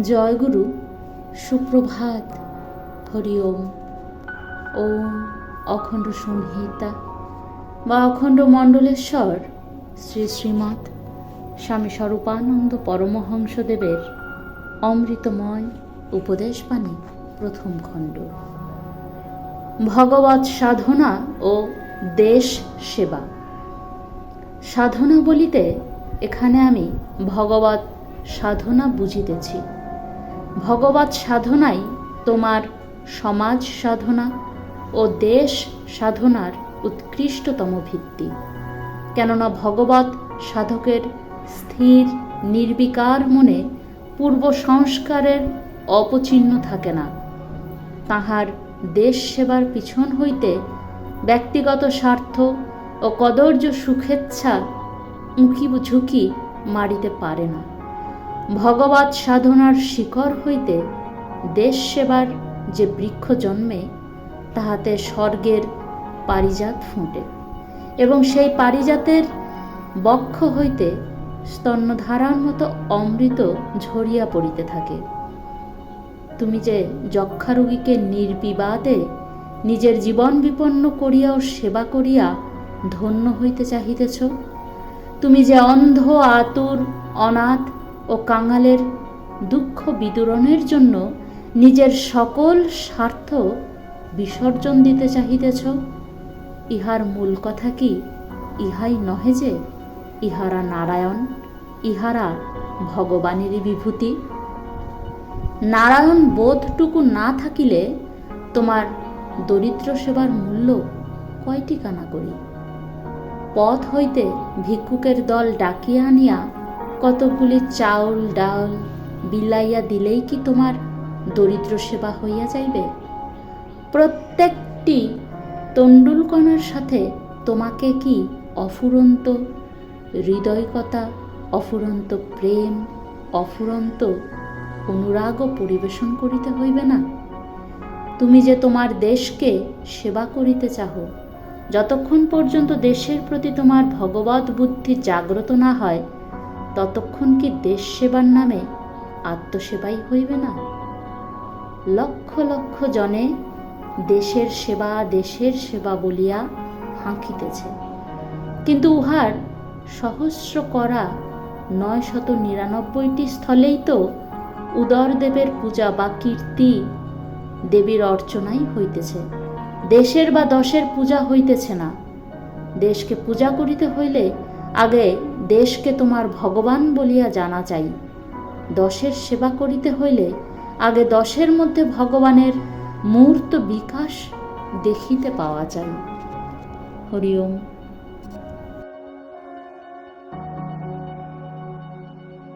জয়গুরু, সুপ্রভাত। হরি ওম। ওম অখণ্ড সংহিতা বা অখণ্ড মণ্ডলেশ্বর শ্রী শ্রীমৎ স্বামী স্বরূপানন্দ পরমহংসদেবের অমৃতময় উপদেশবাণী, প্রথম খণ্ড। ভগবৎ সাধনা ও দেশ সেবা। সাধনা বলিতে এখানে আমি ভগবৎ সাধনা বুঝিতেছি। ভগবৎ সাধনাই তোমার সমাজ সাধনা ও দেশ সাধনার উৎকৃষ্টতম ভিত্তি। কেননা ভগবৎ সাধকের স্থির নির্বিকার মনে পূর্ব সংস্কারের অপচিহ্ন থাকে না। তাহার দেশ সেবার পিছন হইতে ব্যক্তিগত স্বার্থ ও কদর্য সুখেচ্ছা উঁকি ঝুঁকি মারিতে পারে না। ভগবৎ সাধনার শিকড় হইতে দেশ সেবার যে বৃক্ষ জন্মে, তাহাতে স্বর্গের পারিজাত ফুটে এবং সেই পারিজাতের বক্ষ হইতে স্তন্যধারার মতো অমৃত ঝরিয়া পড়িতে থাকে। তুমি যে যক্ষা রোগীকে নির্বিবাদে নিজের জীবন বিপন্ন করিয়া ও সেবা করিয়া ধন্য হইতে চাহিতেছ, তুমি যে অন্ধ, আতুর, অনাথ ও কাঙালের দুঃখ বিদূরণের জন্য নিজের সকল স্বার্থ বিসর্জন দিতে চাহিতেছ, ইহার মূল কথা কি ইহাই নহে যে ইহারা নারায়ণ, ইহারা ভগবানেরই বিভূতি? নারায়ণ বোধটুকু না থাকিলে তোমার দরিদ্র সেবার মূল্য কয়টি কানা করি? পথ হইতে ভিক্ষুকের দল ডাকিয়া আনিয়া কতকগুলি চাউল ডাল বিলাইয়া দিলেই কি তোমার দরিদ্র সেবা হইয়া যাইবে? প্রত্যেকটি তণ্ডুলকণার সাথে তোমাকে কি অফুরন্ত হৃদয়কতা, অফুরন্ত প্রেম, অফুরন্ত অনুরাগও পরিবেশন করিতে হইবে না? তুমি যে তোমার দেশকে সেবা করিতে চাহ, যতক্ষণ পর্যন্ত দেশের প্রতি তোমার ভগবৎ বুদ্ধি জাগ্রত না হয়, ততক্ষণ কি দেশ সেবার নামে আত্মসেবাই হইবে না? লক্ষ লক্ষ জনে দেশের সেবা বলিয়া হাঁকিতেছে, কিন্তু উহার সহস্র করা 999টি স্থলেই তো উদরদেবের পূজা বা কীর্তি দেবীর অর্চনাই হইতেছে। দেশের বা দশের পূজা হইতেছে না। দেশকে পূজা করিতে হইলে আগে দেশকে তোমার ভগবান বলিয়া জানা চাই। দশের সেবা করিতে হইলে আগে দশের মধ্যে ভগবানের মূর্ত বিকাশ দেখিতে পাওয়া চাই। হরি ওম।